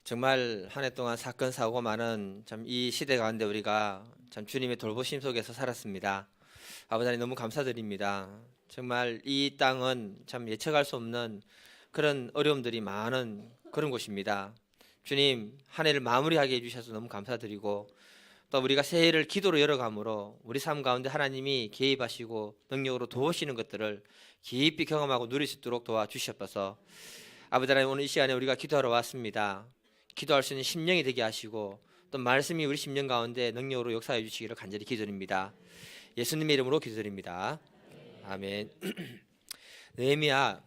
정말 한 해 동안 사건 사고 많은 참 이 시대 가운데 우리가 참 주님의 돌보심 속에서 살았습니다. 아버지 하나님 너무 감사드립니다. 정말 이 땅은 참 예측할 수 없는 그런 어려움들이 많은 그런 곳입니다. 주님 한 해를 마무리하게 해주셔서 너무 감사드리고 또 우리가 새해를 기도로 열어감으로 우리 삶 가운데 하나님이 개입하시고 능력으로 도우시는 것들을 깊이 경험하고 누릴 수 있도록 도와주시옵소서. 아버지 하나님 오늘 이 시간에 우리가 기도하러 왔습니다. 기도할 수 있는 심령이 되게 하시고 또 말씀이 우리 심령 가운데 능력으로 역사해 주시기를 간절히 기도드립니다. 예수님의 이름으로 기도드립니다. 아멘. 느헤미야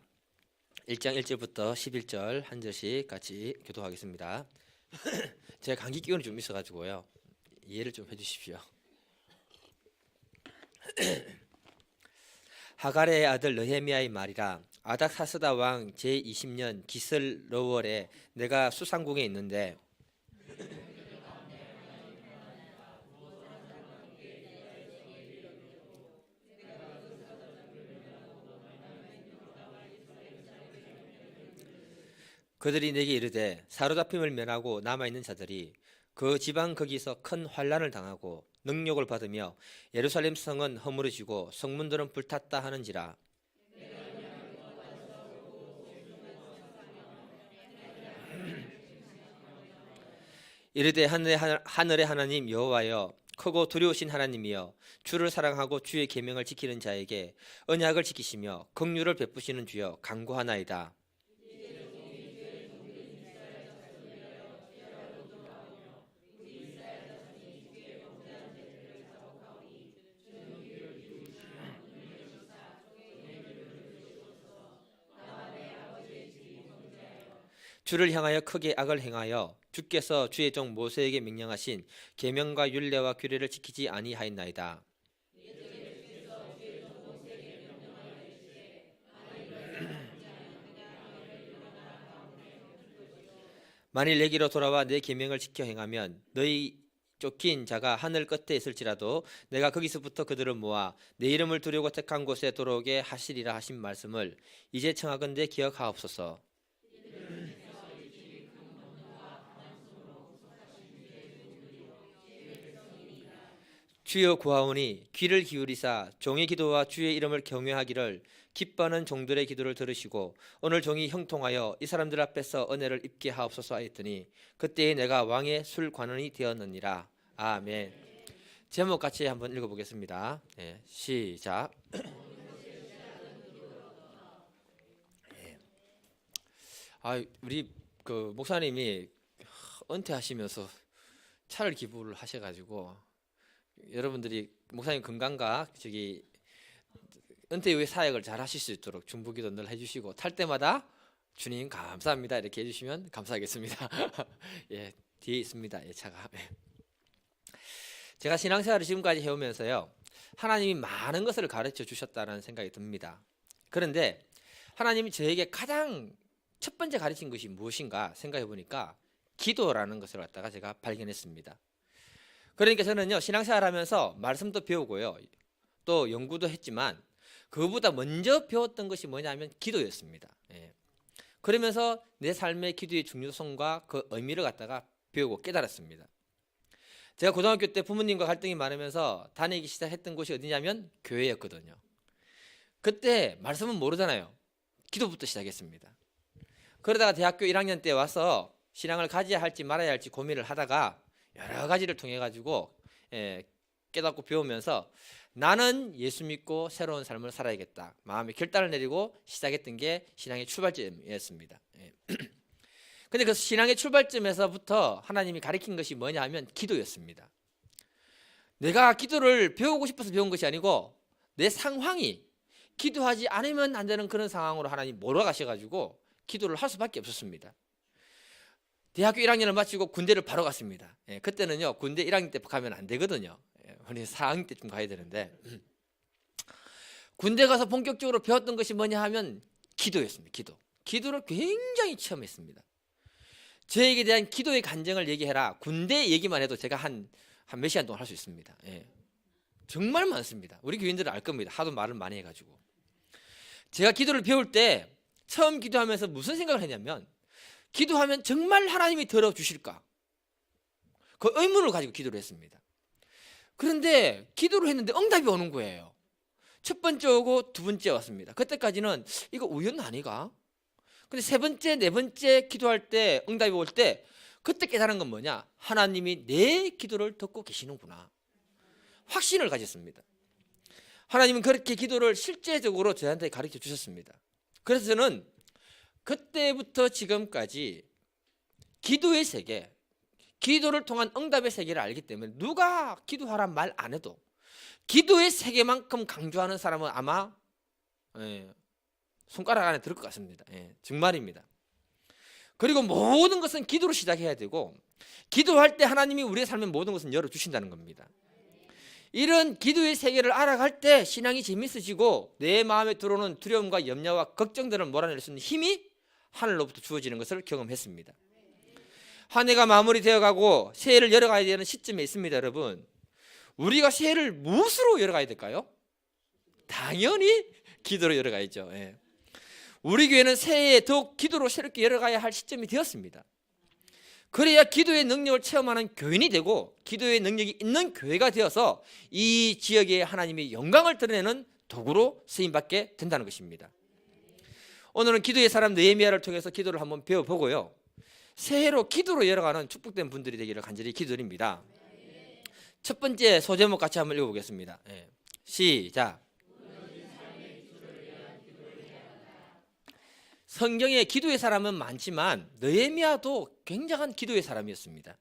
1장 1절부터 11절 한 절씩 같이 교도하겠습니다. 제가 감기 기운이 좀 있어가지고요. 이해를 좀 해주십시오. 하갈의 아들 느헤미야의 말이라. 아닥사스다 왕 제20년 기슬러월에 내가 수상궁에 있는데 그들이 내게 이르되 사로잡힘을 면하고 남아있는 자들이 그 지방 거기서 큰 환난을 당하고 능욕을 받으며 예루살렘 성은 허물어지고 성문들은 불탔다 하는지라. 이르되 하늘의 하나님 여호와여 크고 두려우신 하나님이여 주를 사랑하고 주의 계명을 지키는 자에게 언약을 지키시며 긍휼을 베푸시는 주여 간구하나이다. 주를 향하여 크게 악을 행하여 주께서 주의 종 모세에게 명령하신 계명과 율례와 규례를 지키지 아니하였나이다. 만일 내게로 돌아와 내 계명을 지켜 행하면 너희 쫓긴 자가 하늘 끝에 있을지라도 내가 거기서부터 그들을 모아 내 이름을 두려고 택한 곳에 들어오게 하시리라 하신 말씀을 이제 청하건대 기억하옵소서. 주여 구하오니 귀를 기울이사 종의 기도와 주의 이름을 경외하기를 기뻐하는 종들의 기도를 들으시고 오늘 종이 형통하여 이 사람들 앞에서 은혜를 입게 하옵소서 하였더니 그때에 내가 왕의 술관원이 되었느니라. 아멘. 제목 같이 한번 읽어보겠습니다. 네, 시작. 네. 우리 그 목사님이 은퇴하시면서 차를 기부를 하셔가지고 여러분들이 목사님 건강과 은퇴 이후에 사역을 잘 하실 수 있도록 중보기도 늘 해주시고 탈 때마다 주님 감사합니다 이렇게 해주시면 감사하겠습니다. 예, 뒤에 있습니다. 예, 차가. 제가 신앙생활을 지금까지 해오면서요 하나님이 많은 것을 가르쳐 주셨다는 생각이 듭니다. 그런데 하나님이 저에게 가장 첫 번째 가르친 것이 무엇인가 생각해 보니까 기도라는 것을 갖다가 제가 발견했습니다. 그러니까 저는요 신앙생활 하면서 말씀도 배우고요 또 연구도 했지만 그보다 먼저 배웠던 것이 뭐냐면 기도였습니다. 예. 그러면서 내 삶의 기도의 중요성과 그 의미를 갖다가 배우고 깨달았습니다. 제가 고등학교 때 부모님과 갈등이 많으면서 다니기 시작했던 곳이 어디냐면 교회였거든요. 그때 말씀은 모르잖아요. 기도부터 시작했습니다. 그러다가 대학교 1학년 때 와서 신앙을 가져야 할지 말아야 할지 고민을 하다가 여러 가지를 통해 가지고 깨닫고 배우면서 나는 예수 믿고 새로운 삶을 살아야겠다 마음의 결단을 내리고 시작했던 게 신앙의 출발점이었습니다. 근데 그 신앙의 출발점에서부터 하나님이 가르친 것이 뭐냐 하면 기도였습니다. 내가 기도를 배우고 싶어서 배운 것이 아니고 내 상황이 기도하지 않으면 안 되는 그런 상황으로 하나님 몰아가셔가지고 기도를 할 수밖에 없었습니다. 대학교 1학년을 마치고 군대를 바로 갔습니다. 그때는요 군대 1학년 때 가면 안 되거든요. 우리 4학년 때쯤 가야 되는데 군대 가서 본격적으로 배웠던 것이 뭐냐 하면 기도였습니다. 기도를 굉장히 체험했습니다. 저에게 대한 기도의 간증을 얘기해라. 군대 얘기만 해도 제가 한 몇 시간 동안 할 수 있습니다. 정말 많습니다. 우리 교인들은 알 겁니다. 하도 말을 많이 해가지고. 제가 기도를 배울 때 처음 기도하면서 무슨 생각을 했냐면 기도하면 정말 하나님이 들어주실까? 그 의문을 가지고 기도를 했습니다. 그런데 기도를 했는데 응답이 오는 거예요. 첫 번째 오고 두 번째 왔습니다. 그때까지는 이거 우연 아니가? 근데 세 번째, 네 번째 기도할 때 응답이 올 때 그때 깨달은 건 뭐냐? 하나님이 내 기도를 듣고 계시는구나. 확신을 가졌습니다. 하나님은 그렇게 기도를 실제적으로 저한테 가르쳐 주셨습니다. 그래서 저는 그때부터 지금까지 기도의 세계, 기도를 통한 응답의 세계를 알기 때문에 누가 기도하란 말 안 해도 기도의 세계만큼 강조하는 사람은 아마 손가락 안에 들을 것 같습니다. 정말입니다. 그리고 모든 것은 기도로 시작해야 되고 기도할 때 하나님이 우리의 삶의 모든 것은 열어주신다는 겁니다. 이런 기도의 세계를 알아갈 때 신앙이 재밌어지고 내 마음에 들어오는 두려움과 염려와 걱정들을 몰아낼 수 있는 힘이 하늘로부터 주어지는 것을 경험했습니다. 한 해가 마무리되어 가고 새해를 열어가야 되는 시점에 있습니다. 여러분, 우리가 새해를 무엇으로 열어가야 될까요? 당연히 기도로 열어가야죠. 우리 교회는 새해에 더욱 기도로 새롭게 열어가야 할 시점이 되었습니다. 그래야 기도의 능력을 체험하는 교인이 되고 기도의 능력이 있는 교회가 되어서 이 지역에 하나님의 영광을 드러내는 도구로 쓰임받게 된다는 것입니다. 오늘은 기도의 사람 느헤미야를 통해서 기도를 한번 배워보고요, 새해로 기도로 열어가는 축복된 분들이 되기를 간절히 기도드립니다. 첫 번째 소제목 같이 한번 읽어보겠습니다. 시작. 성경에 기도의 사람은 많지만 느헤미야도 굉장한 기도의 사람이었습니다.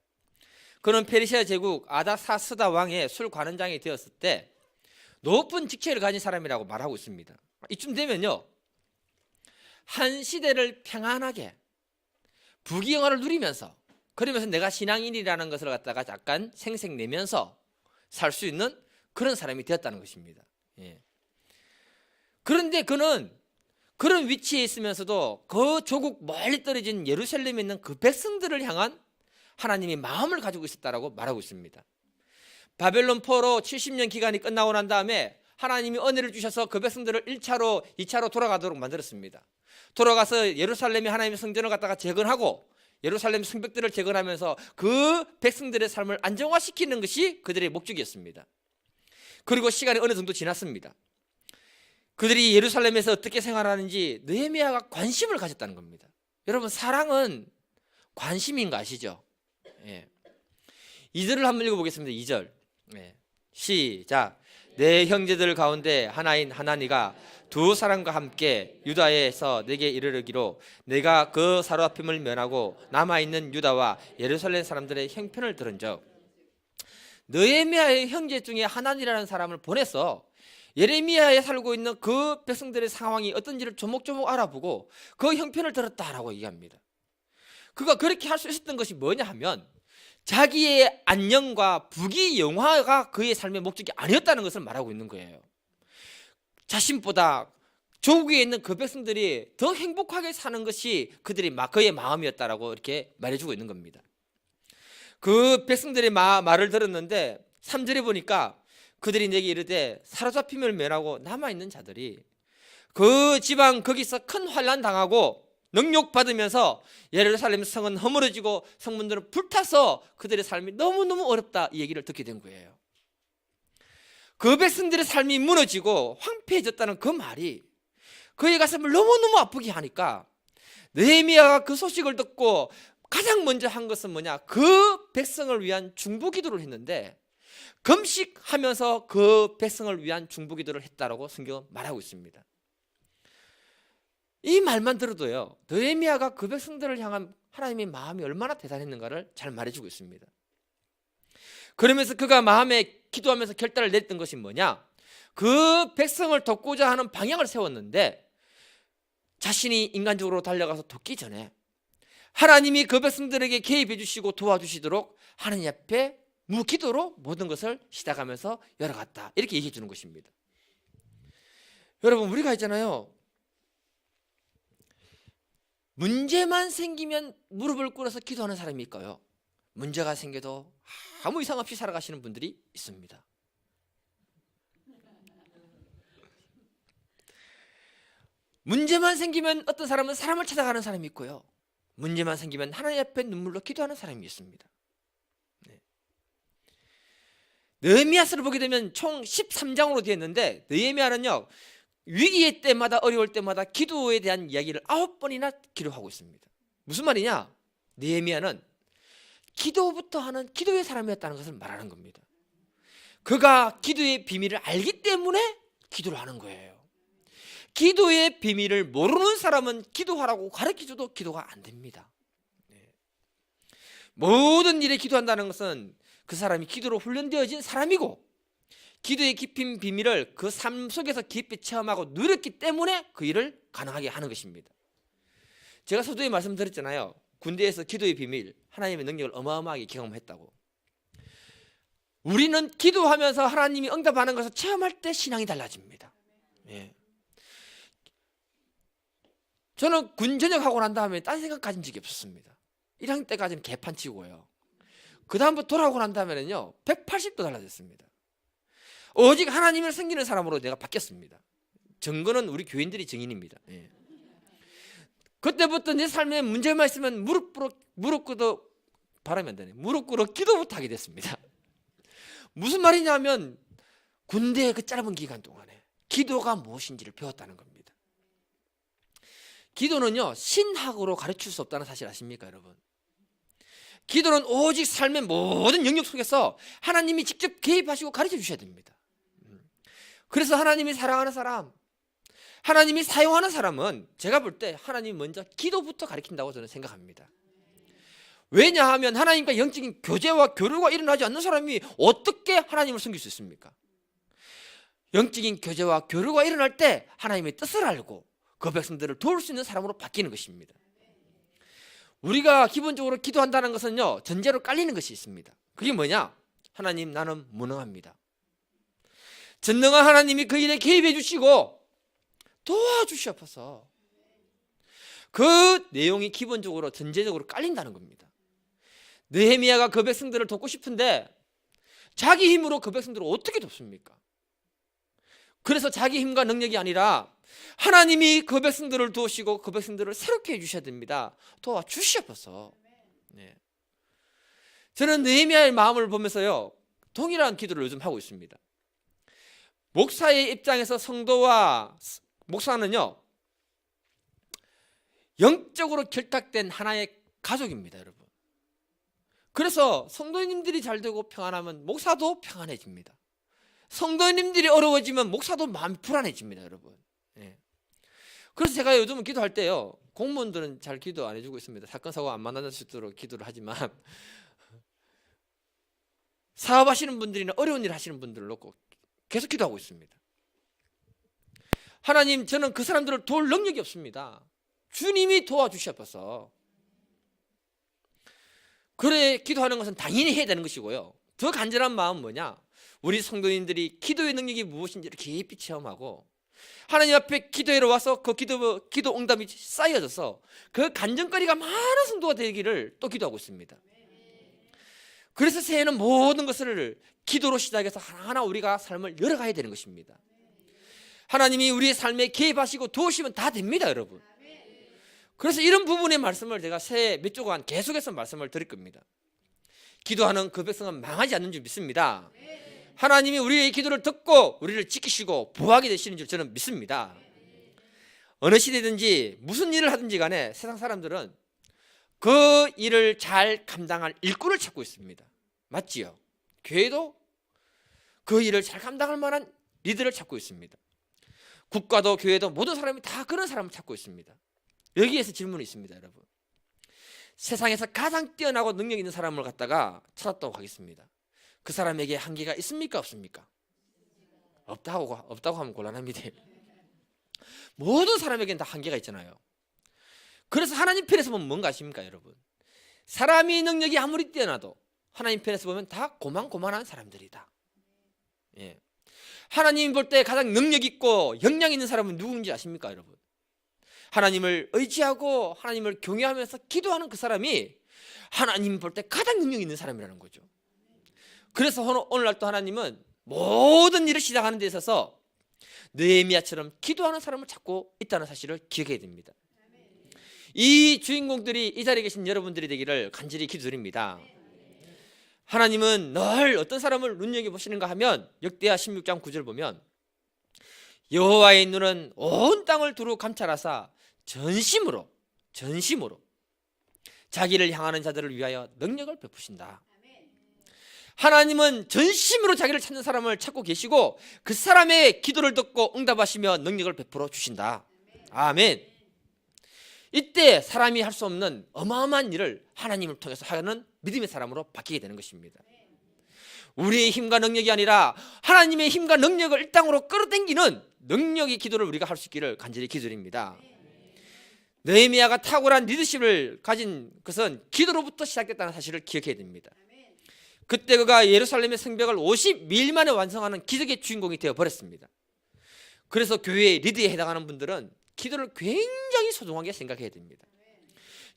그는 페르시아 제국 아닥사스다 왕의 술 관원장이 되었을 때 높은 직책을 가진 사람이라고 말하고 있습니다. 이쯤 되면요, 한 시대를 평안하게 부귀영화를 누리면서, 그러면서 내가 신앙인이라는 것을 갖다가 약간 생색내면서 살 수 있는 그런 사람이 되었다는 것입니다. 그런데 그는 그런 위치에 있으면서도 그 조국 멀리 떨어진 예루살렘에 있는 그 백성들을 향한 하나님의 마음을 가지고 있었다라고 말하고 있습니다. 바벨론 포로 70년 기간이 끝나고 난 다음에 하나님이 은혜를 주셔서 그 백성들을 1차로 2차로 돌아가도록 만들었습니다. 돌아가서 예루살렘의 하나님의 성전을 갖다가 재건하고 예루살렘 성벽들을 재건하면서 그 백성들의 삶을 안정화시키는 것이 그들의 목적이었습니다. 그리고 시간이 어느 정도 지났습니다. 그들이 예루살렘에서 어떻게 생활하는지 느헤미야가 관심을 가졌다는 겁니다. 여러분, 사랑은 관심인 거 아시죠? 2절을 한번 읽어보겠습니다. 2절 시작. 내 형제들 가운데 하나인 하나니가 두 사람과 함께 유다에서 내게 이르기로 내가 그 사로잡힘을 면하고 남아있는 유다와 예루살렘 사람들의 형편을 들은즉, 느헤미야의 형제 중에 하나니라는 사람을 보내서 예레미야에 살고 있는 그 백성들의 상황이 어떤지를 조목조목 알아보고 그 형편을 들었다라고 얘기합니다. 그가 그렇게 할 수 있었던 것이 뭐냐 하면 자기의 안녕과 부귀영화가 그의 삶의 목적이 아니었다는 것을 말하고 있는 거예요. 자신보다 조국에 있는 그 백성들이 더 행복하게 사는 것이 그의 마음이었다라고 이렇게 말해주고 있는 겁니다. 그 백성들의 말을 들었는데 3절에 보니까 그들이 내게 이르되 사로잡힘을 면하고 남아있는 자들이 그 지방 거기서 큰 환난 당하고 능욕받으면서 예루살렘 성은 허물어지고 성문들은 불타서 그들의 삶이 너무너무 어렵다, 이 얘기를 듣게 된 거예요. 그 백성들의 삶이 무너지고 황폐해졌다는 그 말이 그의 가슴을 너무너무 아프게 하니까 느헤미야가 그 소식을 듣고 가장 먼저 한 것은 뭐냐, 그 백성을 위한 중보 기도를 했는데 금식하면서 그 백성을 위한 중보 기도를 했다라고 성경은 말하고 있습니다. 이 말만 들어도요, 느헤미야가 그 백성들을 향한 하나님의 마음이 얼마나 대단했는가를 잘 말해주고 있습니다. 그러면서 그가 마음에 기도하면서 결단을 냈던 것이 뭐냐, 그 백성을 돕고자 하는 방향을 세웠는데 자신이 인간적으로 달려가서 돕기 전에 하나님이 그 백성들에게 개입해 주시고 도와주시도록 하나님 앞에 무기도로 모든 것을 시작하면서 열어갔다, 이렇게 얘기해 주는 것입니다. 여러분, 우리가 있잖아요, 문제만 생기면 무릎을 꿇어서 기도하는 사람이 있고요, 문제가 생겨도 아무 이상 없이 살아가시는 분들이 있습니다. 문제만 생기면 어떤 사람은 사람을 찾아가는 사람이 있고요, 문제만 생기면 하나님 앞에 눈물로 기도하는 사람이 있습니다. 네. 느헤미야서를 보게 되면 총 13장으로 되어 있는데 느헤미야는요 위기의 때마다 어려울 때마다 기도에 대한 이야기를 9번이나 기록하고 있습니다. 무슨 말이냐? 느헤미야는 기도부터 하는 기도의 사람이었다는 것을 말하는 겁니다. 그가 기도의 비밀을 알기 때문에 기도를 하는 거예요. 기도의 비밀을 모르는 사람은 기도하라고 가르쳐줘도 기도가 안 됩니다. 모든 일에 기도한다는 것은 그 사람이 기도로 훈련되어진 사람이고 기도의 깊은 비밀을 그 삶 속에서 깊이 체험하고 누렸기 때문에 그 일을 가능하게 하는 것입니다. 제가 서두에 말씀드렸잖아요. 군대에서 기도의 비밀, 하나님의 능력을 어마어마하게 경험했다고. 우리는 기도하면서 하나님이 응답하는 것을 체험할 때 신앙이 달라집니다. 예. 저는 군 전역하고 난 다음에 딴 생각 가진 적이 없었습니다. 1학년 때까지는 개판 치고요. 그 다음부터 돌아오고 난 다음에는요 180도 달라졌습니다. 오직 하나님을 섬기는 사람으로 내가 바뀌었습니다. 증거는 우리 교인들이 증인입니다. 예. 그때부터 내 삶에 문제만 있으면 무릎 꿇어 바라면 안 되네. 무릎 꿇어 기도부터 하게 됐습니다. 무슨 말이냐면 군대의 그 짧은 기간 동안에 기도가 무엇인지를 배웠다는 겁니다. 기도는요 신학으로 가르칠 수 없다는 사실 아십니까 여러분? 기도는 오직 삶의 모든 영역 속에서 하나님이 직접 개입하시고 가르쳐 주셔야 됩니다. 그래서 하나님이 사랑하는 사람, 하나님이 사용하는 사람은 제가 볼 때 하나님이 먼저 기도부터 가르친다고 저는 생각합니다. 왜냐하면 하나님과 영적인 교제와 교류가 일어나지 않는 사람이 어떻게 하나님을 섬길 수 있습니까? 영적인 교제와 교류가 일어날 때 하나님의 뜻을 알고 그 백성들을 도울 수 있는 사람으로 바뀌는 것입니다. 우리가 기본적으로 기도한다는 것은요 전제로 깔리는 것이 있습니다. 그게 뭐냐? 하나님 나는 무능합니다. 전능한 하나님이 그 일에 개입해 주시고 도와주시옵소서. 그 내용이 기본적으로 전제적으로 깔린다는 겁니다. 느헤미야가 그 백성들을 돕고 싶은데 자기 힘으로 그 백성들을 어떻게 돕습니까? 그래서 자기 힘과 능력이 아니라 하나님이 그 백성들을 도우시고 그 백성들을 새롭게 해주셔야 됩니다. 도와주시옵소서. 네. 저는 느헤미야의 마음을 보면서요 동일한 기도를 요즘 하고 있습니다. 목사의 입장에서 성도와 목사는요 영적으로 결탁된 하나의 가족입니다 여러분. 그래서 성도님들이 잘 되고 평안하면 목사도 평안해집니다. 성도님들이 어려워지면 목사도 마음이 불안해집니다 여러분. 예. 그래서 제가 요즘은 기도할 때요 공무원들은 잘 기도 안 해주고 있습니다. 사건 사고 안 만날 수 있도록 기도를 하지만 사업하시는 분들이나 어려운 일 하시는 분들을 놓고 계속 기도하고 있습니다. 하나님 저는 그 사람들을 도울 능력이 없습니다. 주님이 도와주시옵소서. 그래 기도하는 것은 당연히 해야 되는 것이고요. 더 간절한 마음은 뭐냐? 우리 성도님들이 기도의 능력이 무엇인지를 깊이 체험하고 하나님 앞에 기도하러 와서 그 기도 응답이 쌓여져서 그 간증거리가 많은 성도가 되기를 또 기도하고 있습니다. 그래서 새해는 모든 것을 기도로 시작해서 하나하나 우리가 삶을 열어가야 되는 것입니다. 하나님이 우리의 삶에 개입하시고 도우시면 다 됩니다 여러분. 그래서 이런 부분의 말씀을 제가 새해 몇 주간 계속해서 말씀을 드릴 겁니다. 기도하는 그 백성은 망하지 않는 줄 믿습니다. 하나님이 우리의 기도를 듣고 우리를 지키시고 보호하게 되시는 줄 저는 믿습니다. 어느 시대든지 무슨 일을 하든지 간에 세상 사람들은 그 일을 잘 감당할 일꾼을 찾고 있습니다. 맞지요? 교회도 그 일을 잘 감당할 만한 리더를 찾고 있습니다. 국가도 교회도 모든 사람이 다 그런 사람을 찾고 있습니다. 여기에서 질문이 있습니다 여러분. 세상에서 가장 뛰어나고 능력 있는 사람을 갖다가 찾았다고 하겠습니다. 그 사람에게 한계가 있습니까 없습니까? 없다고 하면 곤란합니다. 모든 사람에게는 다 한계가 있잖아요. 그래서 하나님 편에서 보면 뭔가 아십니까 여러분? 사람이 능력이 아무리 뛰어나도 하나님 편에서 보면 다 고만고만한 사람들이다. 예. 하나님 볼 때 가장 능력 있고 역량 있는 사람은 누군지 아십니까 여러분? 하나님을 의지하고 하나님을 경외하면서 기도하는 그 사람이 하나님 볼 때 가장 능력 있는 사람이라는 거죠. 그래서 오늘날 또 하나님은 모든 일을 시작하는 데 있어서 느헤미야처럼 기도하는 사람을 찾고 있다는 사실을 기억해야 됩니다. 이 주인공들이 이 자리에 계신 여러분들이 되기를 간절히 기도드립니다. 하나님은 늘 어떤 사람을 눈여겨보시는가 하면 역대하 16장 9절 보면 여호와의 눈은 온 땅을 두루 감찰하사 전심으로 자기를 향하는 자들을 위하여 능력을 베푸신다. 하나님은 전심으로 자기를 찾는 사람을 찾고 계시고 그 사람의 기도를 듣고 응답하시며 능력을 베풀어 주신다. 아멘. 이때 사람이 할 수 없는 어마어마한 일을 하나님을 통해서 하는 믿음의 사람으로 바뀌게 되는 것입니다. 우리의 힘과 능력이 아니라 하나님의 힘과 능력을 이 땅으로 끌어당기는 능력의 기도를 우리가 할 수 있기를 간절히 기도드립니다. 느헤미야가 탁월한 리더십을 가진 것은 기도로부터 시작됐다는 사실을 기억해야 됩니다. 그때 그가 예루살렘의 성벽을 50일 만에 완성하는 기적의 주인공이 되어버렸습니다. 그래서 교회의 리더에 해당하는 분들은 기도를 굉장히 소중하게 생각해야 됩니다.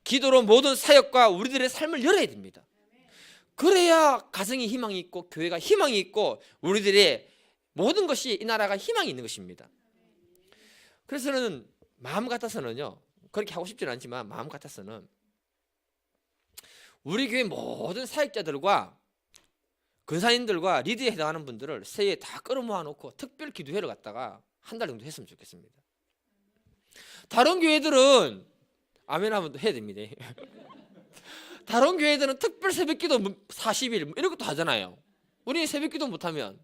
기도로 모든 사역과 우리들의 삶을 열어야 됩니다. 그래야 가정이 희망이 있고 교회가 희망이 있고 우리들의 모든 것이 이 나라가 희망이 있는 것입니다. 그래서 저는 마음 같아서는요, 그렇게 하고 싶지는 않지만 마음 같아서는 우리 교회 모든 사역자들과 근사님들과 리드에 해당하는 분들을 새해에 다 끌어모아 놓고 특별 기도회를 갖다가 한 달 정도 했으면 좋겠습니다. 다른 교회들은 아멘 하면 해야 됩니다. 다른 교회들은 특별 새벽기도 40일 이런 것도 하잖아요. 우리 새벽기도 못하면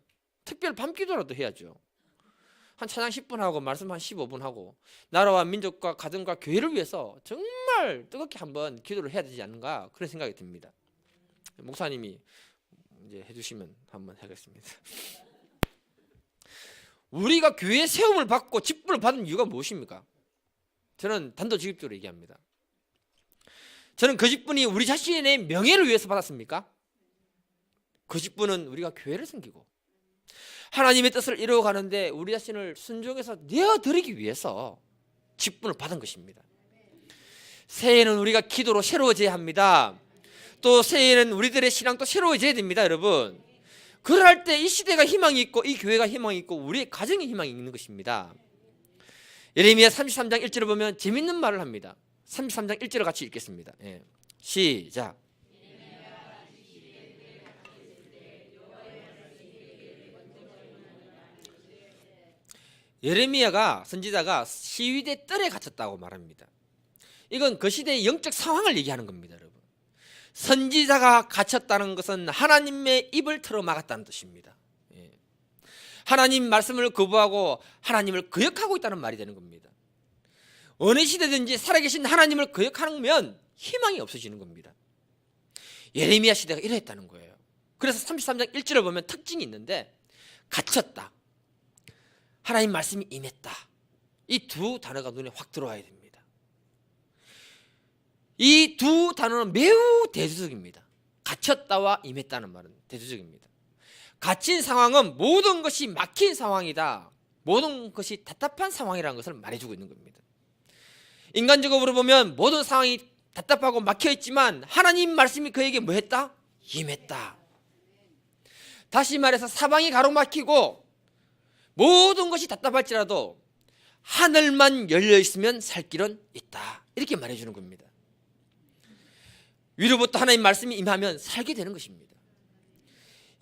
특별 밤기도라도 해야죠. 한 찬양 10분 하고 말씀 한 15분 하고 나라와 민족과 가정과 교회를 위해서 정말 뜨겁게 한번 기도를 해야 되지 않는가 그런 생각이 듭니다. 목사님이 이제 해주시면 한번 하겠습니다. 우리가 교회 세움을 받고 직분을 받은 이유가 무엇입니까? 저는 단도직입적으로 얘기합니다. 저는 그 직분이 우리 자신의 명예를 위해서 받았습니까? 그 직분은 우리가 교회를 섬기고 하나님의 뜻을 이루어가는데 우리 자신을 순종해서 내어드리기 위해서 직분을 받은 것입니다. 새해에는 우리가 기도로 새로워져야 합니다. 또 새해에는 우리들의 신앙도 새로워져야 됩니다, 여러분. 그럴 때 이 시대가 희망이 있고 이 교회가 희망이 있고 우리의 가정에 희망이 있는 것입니다. 예레미야 33장 1절을 보면 재밌는 말을 합니다. 33장 1절을 같이 읽겠습니다. 예. 시작. 예레미야가 선지자가 시위대 뜰에 갇혔다고 말합니다. 이건 그 시대의 영적 상황을 얘기하는 겁니다, 여러분. 선지자가 갇혔다는 것은 하나님의 입을 틀어 막았다는 뜻입니다. 하나님 말씀을 거부하고 하나님을 거역하고 있다는 말이 되는 겁니다. 어느 시대든지 살아계신 하나님을 거역하면 희망이 없어지는 겁니다. 예레미야 시대가 이랬다는 거예요. 그래서 33장 1절을 보면 특징이 있는데 갇혔다, 하나님 말씀이 임했다, 이 두 단어가 눈에 확 들어와야 됩니다. 이 두 단어는 매우 대조적입니다. 갇혔다와 임했다는 말은 대조적입니다. 갇힌 상황은 모든 것이 막힌 상황이다, 모든 것이 답답한 상황이라는 것을 말해주고 있는 겁니다. 인간적으로 보면 모든 상황이 답답하고 막혀있지만 하나님 말씀이 그에게 뭐 했다? 임했다. 다시 말해서 사방이 가로막히고 모든 것이 답답할지라도 하늘만 열려있으면 살 길은 있다, 이렇게 말해주는 겁니다. 위로부터 하나님 말씀이 임하면 살게 되는 것입니다.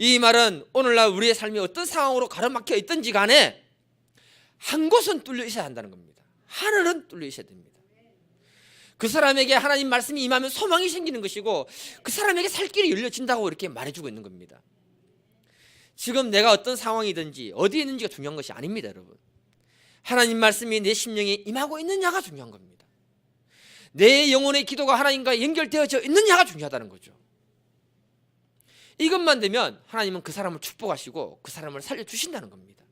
이 말은 오늘날 우리의 삶이 어떤 상황으로 가로막혀 있든지 간에 한 곳은 뚫려 있어야 한다는 겁니다. 하늘은 뚫려 있어야 됩니다. 그 사람에게 하나님 말씀이 임하면 소망이 생기는 것이고 그 사람에게 살 길이 열려진다고 이렇게 말해주고 있는 겁니다. 지금 내가 어떤 상황이든지 어디에 있는지가 중요한 것이 아닙니다, 여러분. 하나님 말씀이 내 심령에 임하고 있느냐가 중요한 겁니다. 내 영혼의 기도가 하나님과 연결되어져 있느냐가 중요하다는 거죠. 이것만 되면 하나님은 그 사람을 축복하시고 그 사람을 살려주신다는 겁니다.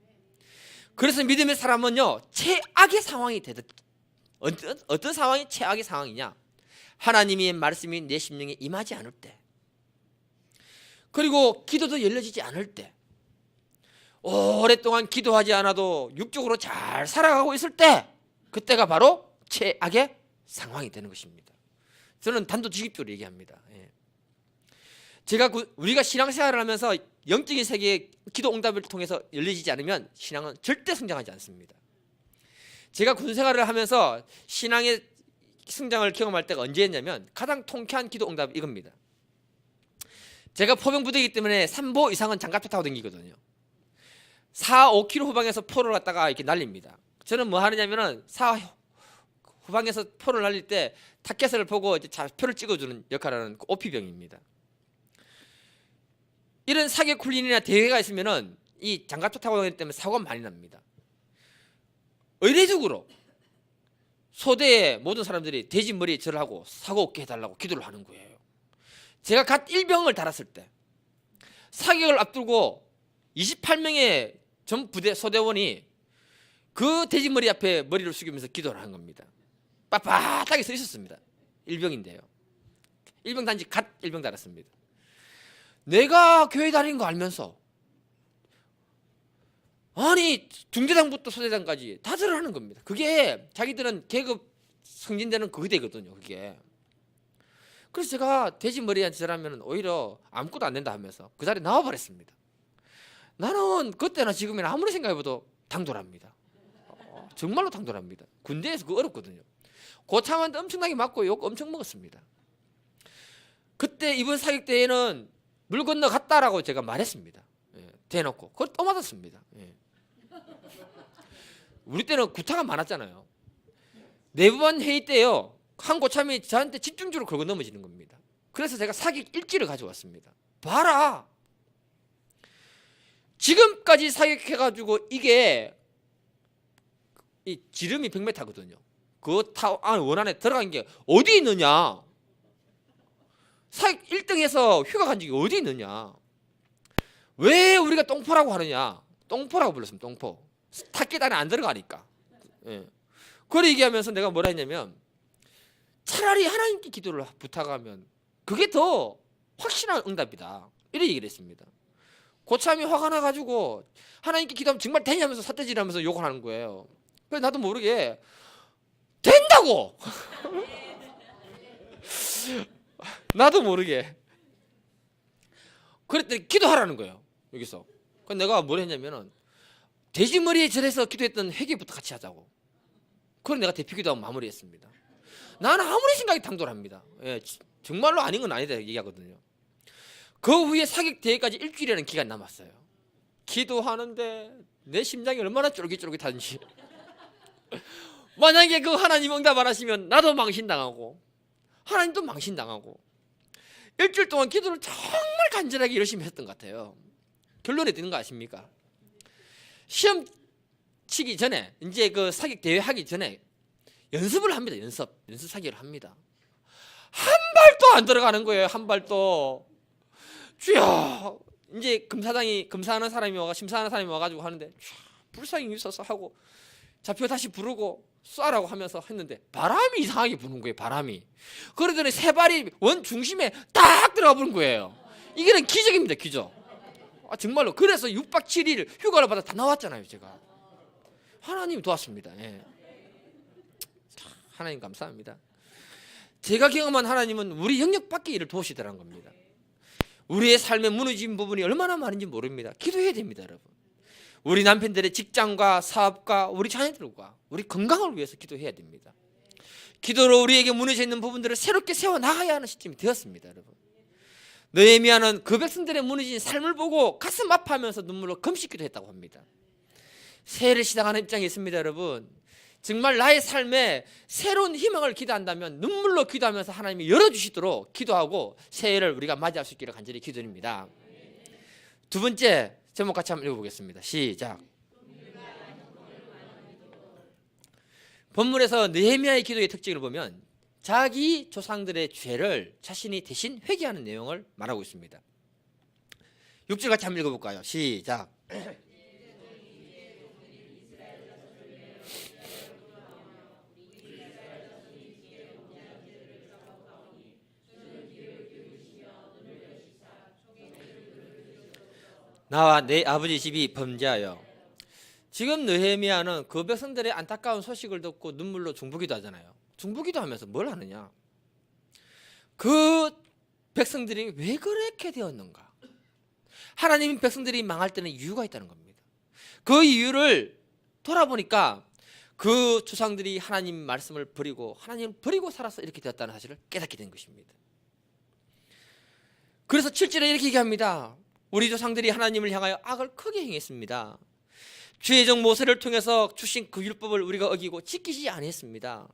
그래서 믿음의 사람은요, 최악의 상황이 되듯, 어떤 상황이 최악의 상황이냐, 하나님의 말씀이 내 심령에 임하지 않을 때, 그리고 기도도 열려지지 않을 때, 오랫동안 기도하지 않아도 육적으로 잘 살아가고 있을 때, 그때가 바로 최악의 상황이 되는 것입니다. 저는 단도직입적으로 얘기합니다. 제가 우리가 신앙생활을 하면서 영적인 세계의 기도 응답을 통해서 열려지지 않으면 신앙은 절대 성장하지 않습니다. 제가 군생활을 하면서 신앙의 성장을 경험할 때가 언제였냐면 가장 통쾌한 기도 응답이 이겁니다. 제가 포병부대이기 때문에 3보 이상은 장갑차 타고 다니거든요. 4, 5km 후방에서 포를 갖다가 이렇게 날립니다. 저는 뭐 하느냐면은 4 후방에서 포를 날릴 때 타켓을 보고 이제 좌표를 찍어주는 역할을 하는 오피병입니다. 이런 사격 훈련이나 대회가 있으면은 이 장갑차 타고 다니기 때문에 사고가 많이 납니다. 의례적으로 소대의 모든 사람들이 돼지 머리에 절을 하고 사고 없게 해달라고 기도를 하는 거예요. 제가 갓 일병을 달았을 때 사격을 앞두고 28명의 전 부대 소대원이 그 돼지 머리 앞에 머리를 숙이면서 기도를 한 겁니다. 빳빳하게 서 있었습니다. 일병인데요. 일병 단지 갓 일병 달았습니다. 내가 교회 다니는 거 알면서 아니 중대장부터 소대장까지 다 절을 하는 겁니다. 그게 자기들은 계급 승진되는 그대거든요. 그게. 그래서 제가 돼지 머리한테 절하면 오히려 아무것도 안 된다 하면서 그 자리에 나와버렸습니다. 나는 그때나 지금이나 아무리 생각해봐도 당돌합니다. 정말로 당돌합니다. 군대에서 그거 어렵거든요. 고참한테 엄청나게 맞고 욕 엄청 먹었습니다. 그때 이번 사격 때에는 물 건너 갔다라고 제가 말했습니다. 대놓고 그걸 또 맞았습니다. 우리 때는 구타가 많았잖아요. 내부반 회의 때요 한 고참이 저한테 집중적으로 걸고 넘어지는 겁니다. 그래서 제가 사격 일지를 가져왔습니다. 봐라, 지금까지 사격해가지고 이게 이 지름이 100m거든요. 그 원 안에 들어간 게 어디 있느냐? 사격 1등에서 휴가 간 적이 어디 있느냐? 왜 우리가 똥포라고 하느냐? 똥포라고 불렀습니다. 똥포. 타켓 안에 안 들어가니까. 그걸 얘기하면서 내가 뭐라 했냐면 차라리 하나님께 기도를 부탁하면 그게 더 확실한 응답이다. 이런 얘기를 했습니다. 고참이 화가 나가지고 하나님께 기도하면 정말 되냐면서 삿대질하면서 욕을 하는 거예요. 그래서 나도 모르게 된다고. 나도 모르게 그랬더니 기도하라는 거예요. 여기서. 그래서 내가 뭘 했냐면은 돼지 머리에 절해서 기도했던 회개부터 같이 하자고. 그걸 내가 대표 기도하고 마무리했습니다. 나는 아무리 생각이 당돌합니다. 정말로 아닌 건 아니다 얘기하거든요. 그 후에 사격 대회까지 일주일이라는 기간이 남았어요. 기도하는데 내 심장이 얼마나 쫄깃쫄깃한지. 만약에 그 하나님 응답 안 하시면 나도 망신당하고 하나님도 망신당하고 일주일 동안 기도를 정말 간절하게 열심히 했던 것 같아요. 결론에 드는 거 아십니까? 시험 치기 전에 이제 그 사격 대회 하기 전에 연습을 합니다. 연습 사격을 합니다. 한 발도 안 들어가는 거예요. 한 발도. 주여, 이제 검사하는 사람이 와가지고 하는데 불쌍히 있어서 하고 좌표 다시 부르고 쏴라고 하면서 했는데 바람이 이상하게 부는 거예요. 바람이. 그러더니 세 발이 원 중심에 딱 들어가 버린 거예요. 이게는 기적입니다. 기적. 정말로. 그래서 6박 7일 휴가를 받아 다 나왔잖아요. 제가. 하나님이 도왔습니다. 하나님 감사합니다. 제가 경험한 하나님은 우리 영역 밖의 일을 도우시더라는 겁니다. 우리의 삶에 무너진 부분이 얼마나 많은지 모릅니다. 기도해야 됩니다. 여러분. 우리 남편들의 직장과 사업과 우리 자녀들과 우리 건강을 위해서 기도해야 됩니다. 기도로 우리에게 무너져 있는 부분들을 새롭게 세워나가야 하는 시점이 되었습니다. 여러분. 느헤미야는 그 백성들의 무너진 삶을 보고 가슴 아파하면서 눈물로 금식기도 했다고 합니다. 새해를 시작하는 입장에 있습니다. 여러분. 정말 나의 삶에 새로운 희망을 기도한다면 눈물로 기도하면서 하나님이 열어주시도록 기도하고 새해를 우리가 맞이할 수 있기를 간절히 기도드립니다. 두 번째 제목 같이 한번 읽어보겠습니다. 시작. 본문에서 느헤미야의 기도의 특징을 보면 자기 조상들의 죄를 자신이 대신 회개하는 내용을 말하고 있습니다. 6절 같이 한번 읽어볼까요? 시작. 나와 내 아버지 집이 범죄하여. 지금 느헤미야는 그 백성들의 안타까운 소식을 듣고 눈물로 중보기도 하잖아요. 중보기도 하면서 뭘 하느냐? 그 백성들이 왜 그렇게 되었는가? 하나님 백성들이 망할 때는 이유가 있다는 겁니다. 그 이유를 돌아보니까 그 조상들이 하나님 말씀을 버리고 하나님을 버리고 살아서 이렇게 되었다는 사실을 깨닫게 된 것입니다. 그래서 7절에 이렇게 얘기합니다. 우리 조상들이 하나님을 향하여 악을 크게 행했습니다. 주의 종 모세를 통해서 주신 그 율법을 우리가 어기고 지키지 아니했습니다.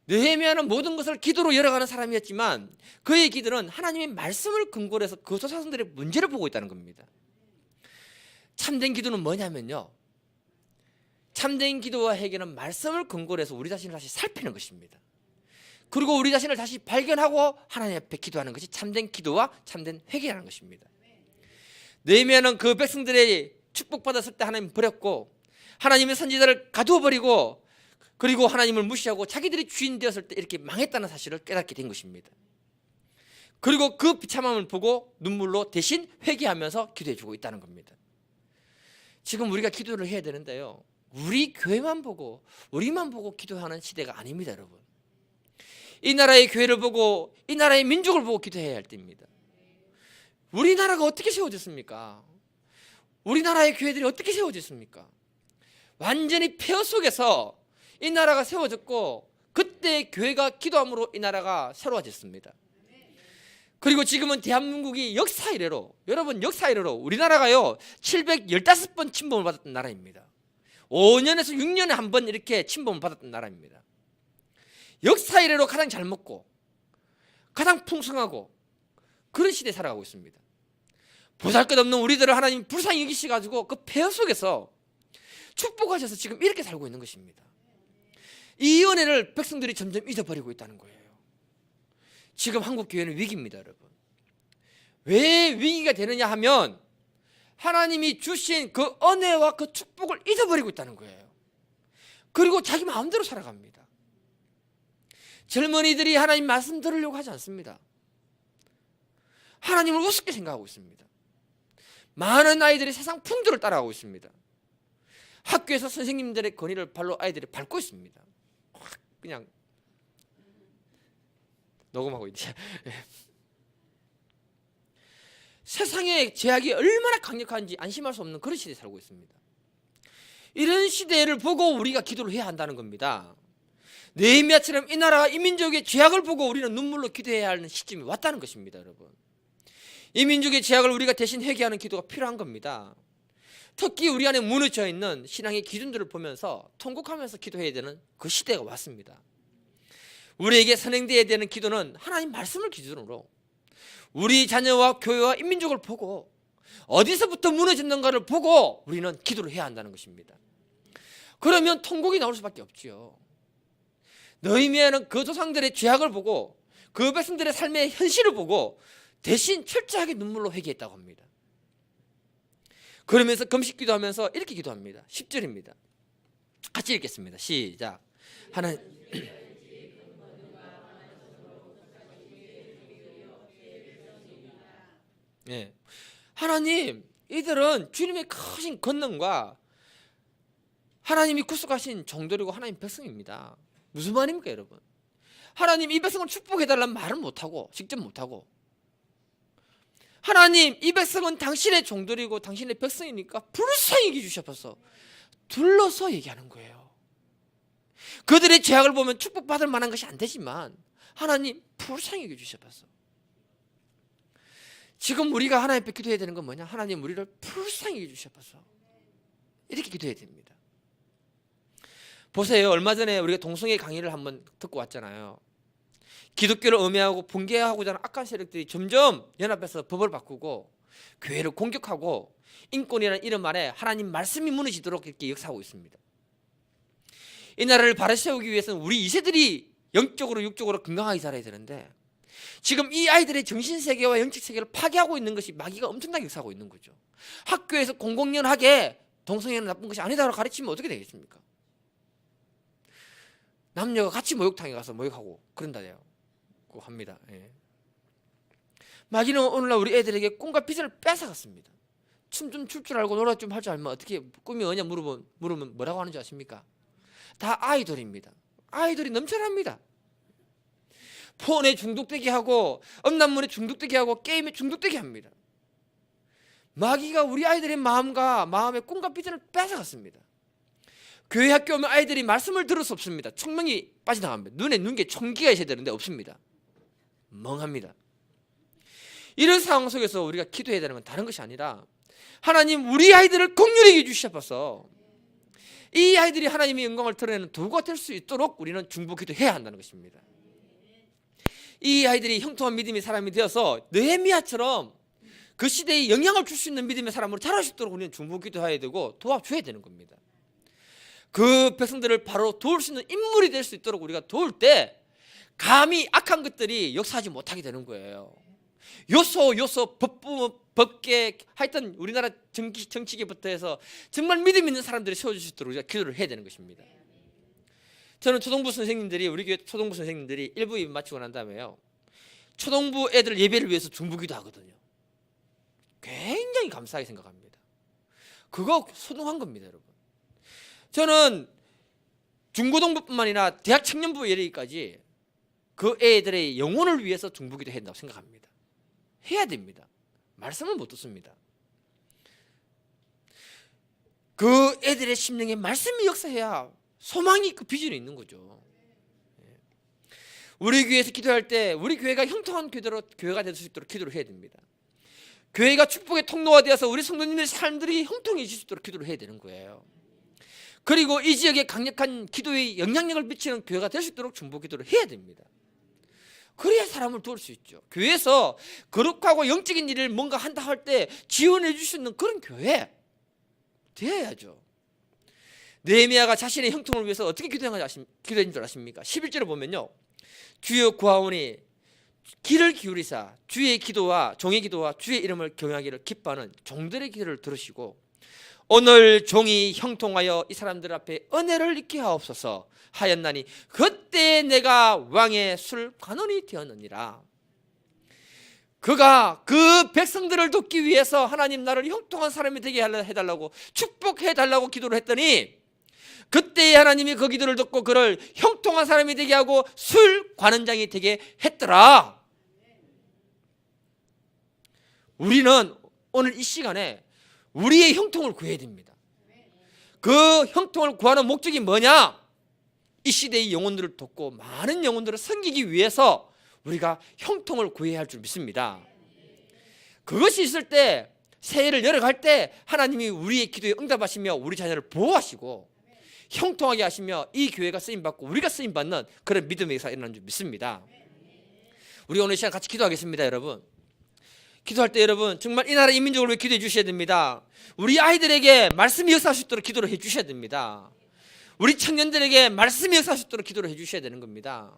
느헤미야는 모든 것을 기도로 열어가는 사람이었지만 그의 기도는 하나님의 말씀을 근거로 해서 그 조상들의 문제를 보고 있다는 겁니다. 참된 기도는 뭐냐면요, 참된 기도와 회개는 말씀을 근거로 해서 우리 자신을 다시 살피는 것입니다. 그리고 우리 자신을 다시 발견하고 하나님 앞에 기도하는 것이 참된 기도와 참된 회개라는 것입니다. 느헤미야는 그 백성들의 축복받았을 때 하나님 버렸고 하나님의 선지자를 가두어버리고 그리고 하나님을 무시하고 자기들이 주인 되었을 때 이렇게 망했다는 사실을 깨닫게 된 것입니다. 그리고 그 비참함을 보고 눈물로 대신 회개하면서 기도해주고 있다는 겁니다. 지금 우리가 기도를 해야 되는데요, 우리 교회만 보고 우리만 보고 기도하는 시대가 아닙니다. 여러분, 이 나라의 교회를 보고 이 나라의 민족을 보고 기도해야 할 때입니다. 우리나라가 어떻게 세워졌습니까? 우리나라의 교회들이 어떻게 세워졌습니까? 완전히 폐허 속에서 이 나라가 세워졌고 그때 교회가 기도함으로 이 나라가 새로워졌습니다. 그리고 지금은 대한민국이 역사 이래로, 여러분 역사 이래로 우리나라가요 715번 침범을 받았던 나라입니다. 5년에서 6년에 한 번 이렇게 침범을 받았던 나라입니다. 역사 이래로 가장 잘 먹고 가장 풍성하고 그런 시대에 살아가고 있습니다. 보잘것없는 우리들을 하나님 불쌍히 여기셔가지고 그 폐허 속에서 축복하셔서 지금 이렇게 살고 있는 것입니다. 이 은혜를 백성들이 점점 잊어버리고 있다는 거예요. 지금 한국 교회는 위기입니다. 여러분, 왜 위기가 되느냐 하면 하나님이 주신 그 은혜와 그 축복을 잊어버리고 있다는 거예요. 그리고 자기 마음대로 살아갑니다. 젊은이들이 하나님 말씀 들으려고 하지 않습니다. 하나님을 우습게 생각하고 있습니다. 많은 아이들이 세상 풍조를 따라가고 있습니다. 학교에서 선생님들의 권위를 발로 아이들이 밟고 있습니다. 그냥 녹음하고 있지. 세상의 제약이 얼마나 강력한지 안심할 수 없는 그런 시대에 살고 있습니다. 이런 시대를 보고 우리가 기도를 해야 한다는 겁니다. 느헤미야처럼 이 나라가 이 민족의 죄악을 보고 우리는 눈물로 기도해야 하는 시점이 왔다는 것입니다. 여러분, 이 민족의 죄악을 우리가 대신 회개하는 기도가 필요한 겁니다. 특히 우리 안에 무너져 있는 신앙의 기준들을 보면서 통곡하면서 기도해야 되는 그 시대가 왔습니다. 우리에게 선행되어야 되는 기도는 하나님 말씀을 기준으로 우리 자녀와 교회와 인민족을 보고 어디서부터 무너졌는가를 보고 우리는 기도를 해야 한다는 것입니다. 그러면 통곡이 나올 수밖에 없지요. 느헤미야는 그 조상들의 죄악을 보고 그 백성들의 삶의 현실을 보고 대신 철저하게 눈물로 회개했다고 합니다. 그러면서 금식 기도하면서 이렇게 기도합니다. 10절입니다. 같이 읽겠습니다. 시작. 네. 하나님, 이들은 주님의 크신 권능과 하나님이 구속하신 종들이고 하나님 백성입니다. 무슨 말입니까, 여러분? 하나님, 이 백성을 축복해달라는 말은 못하고 직접 못하고, 하나님, 이 백성은 당신의 종들이고 당신의 백성이니까 불쌍히 여겨주셔서 둘러서 얘기하는 거예요. 그들의 죄악을 보면 축복받을 만한 것이 안 되지만 하나님, 불쌍히 여겨주셔서. 지금 우리가 하나님 앞에 기도해야 되는 건 뭐냐? 하나님, 우리를 불쌍히 여겨주셔서. 이렇게 기도해야 됩니다. 보세요, 얼마 전에 우리가 동성애 강의를 한번 듣고 왔잖아요. 기독교를 음해하고 붕괴하고자 하는 악한 세력들이 점점 연합해서 법을 바꾸고 교회를 공격하고 인권이라는 이름 아래 하나님 말씀이 무너지도록 이렇게 역사하고 있습니다. 이 나라를 바로 세우기 위해서는 우리 2세들이 영적으로 육적으로 건강하게 살아야 되는데 지금 이 아이들의 정신세계와 영적세계를 파괴하고 있는 것이 마귀가 엄청나게 역사하고 있는 거죠. 학교에서 공공연하게 동성애는 나쁜 것이 아니다라고 가르치면 어떻게 되겠습니까? 남녀가 같이 목욕탕에 가서 목욕하고 그런다네요. 합니다. 예. 마귀는 오늘날 우리 애들에게 꿈과 비전을 뺏어갔습니다. 춤 좀 출 줄 알고 노래 좀 할 줄 알면 어떻게 꿈이 뭐냐 물으면 뭐라고 하는지 아십니까? 다 아이돌입니다. 아이돌이 넘쳐납니다. 폰에 중독되게 하고 음란물에 중독되게 하고 게임에 중독되게 합니다. 마귀가 우리 아이들의 마음과 마음의 꿈과 비전을 뺏어갔습니다. 교회 학교 오면 아이들이 말씀을 들을 수 없습니다. 총명이 빠져나갑니다. 눈에 눈게 총기가 있어야 되는데 없습니다. 멍합니다. 이런 상황 속에서 우리가 기도해야 되는 건 다른 것이 아니라 하나님 우리 아이들을 긍휼히 여주셔서 이 아이들이 하나님의 영광을 드러내는 도구가 될 수 있도록 우리는 중보기도해야 한다는 것입니다. 이 아이들이 형통한 믿음의 사람이 되어서 느헤미야처럼 그 시대에 영향을 줄 수 있는 믿음의 사람으로 자랄 수 있도록 우리는 중보기도해야 되고 도와줘야 되는 겁니다. 그 백성들을 바로 도울 수 있는 인물이 될 수 있도록 우리가 도울 때 감히 악한 것들이 역사하지 못하게 되는 거예요. 요소 법계 하여튼 우리나라 정치계부터 해서 정말 믿음 있는 사람들이 세워질 수 있도록 우리가 기도를 해야 되는 것입니다. 저는 초등부 선생님들이 우리 교회 초등부 선생님들이 1부 예배 마치고 난 다음에요 초등부 애들 예배를 위해서 중보기도 하거든요. 굉장히 감사하게 생각합니다. 그거 소중한 겁니다, 여러분. 저는 중고등부뿐만 아니라 대학 청년부 예리까지 그 애들의 영혼을 위해서 중보기도 해야 된다고 생각합니다. 해야 됩니다. 말씀을 못 듣습니다. 그 애들의 심령에 말씀이 역사해야 소망이 있고 비전이 있는 거죠. 우리 교회에서 기도할 때 우리 교회가 형통한 교회가 될 수 있도록 기도를 해야 됩니다. 교회가 축복의 통로가 되어서 우리 성도님들의 삶들이 형통해질 수 있도록 기도를 해야 되는 거예요. 그리고 이 지역에 강력한 기도의 영향력을 미치는 교회가 될 수 있도록 중보기도를 해야 됩니다. 그래야 사람을 도울 수 있죠. 교회에서 거룩하고 영적인 일을 뭔가 한다 할 때 지원해 줄 수 있는 그런 교회 되어야죠. 느헤미야가 자신의 형통을 위해서 어떻게 기도했는 줄 아십니까? 11절을 보면요, 주여 구하오니 귀를 기울이사 주의 기도와 종의 기도와 주의 이름을 경외하기를 기뻐하는 종들의 기도를 들으시고 오늘 종이 형통하여 이 사람들 앞에 은혜를 잊게 하옵소서 하였나니 그때 내가 왕의 술관원이 되었느니라. 그가 그 백성들을 돕기 위해서 하나님 나를 형통한 사람이 되게 해달라고 축복해달라고 기도를 했더니 그때 하나님이 그 기도를 듣고 그를 형통한 사람이 되게 하고 술관원장이 되게 했더라. 우리는 오늘 이 시간에 우리의 형통을 구해야 됩니다. 그 형통을 구하는 목적이 뭐냐? 이 시대의 영혼들을 돕고 많은 영혼들을 섬기기 위해서 우리가 형통을 구해야 할 줄 믿습니다. 그것이 있을 때 새해를 열어갈 때 하나님이 우리의 기도에 응답하시며 우리 자녀를 보호하시고 형통하게 하시며 이 교회가 쓰임받고 우리가 쓰임받는 그런 믿음의 역사가 일어나는 줄 믿습니다. 우리 오늘 시간 같이 기도하겠습니다. 여러분, 기도할 때 여러분 정말 이 나라 인민족을 위해 기도해 주셔야 됩니다. 우리 아이들에게 말씀이 역사할 수 있도록 기도를 해 주셔야 됩니다. 우리 청년들에게 말씀이 역사할 수 있도록 기도를 해 주셔야 되는 겁니다.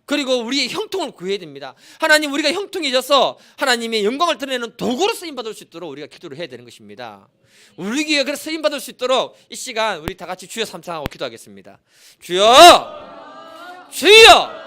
그리고 우리의 형통을 구해야 됩니다. 하나님, 우리가 형통해져서 하나님의 영광을 드러내는 도구로 쓰임받을 수 있도록 우리가 기도를 해야 되는 것입니다. 우리 교회가 그래서 쓰임받을 수 있도록 이 시간 우리 다 같이 주여 삼창하고 기도하겠습니다. 주여, 주여,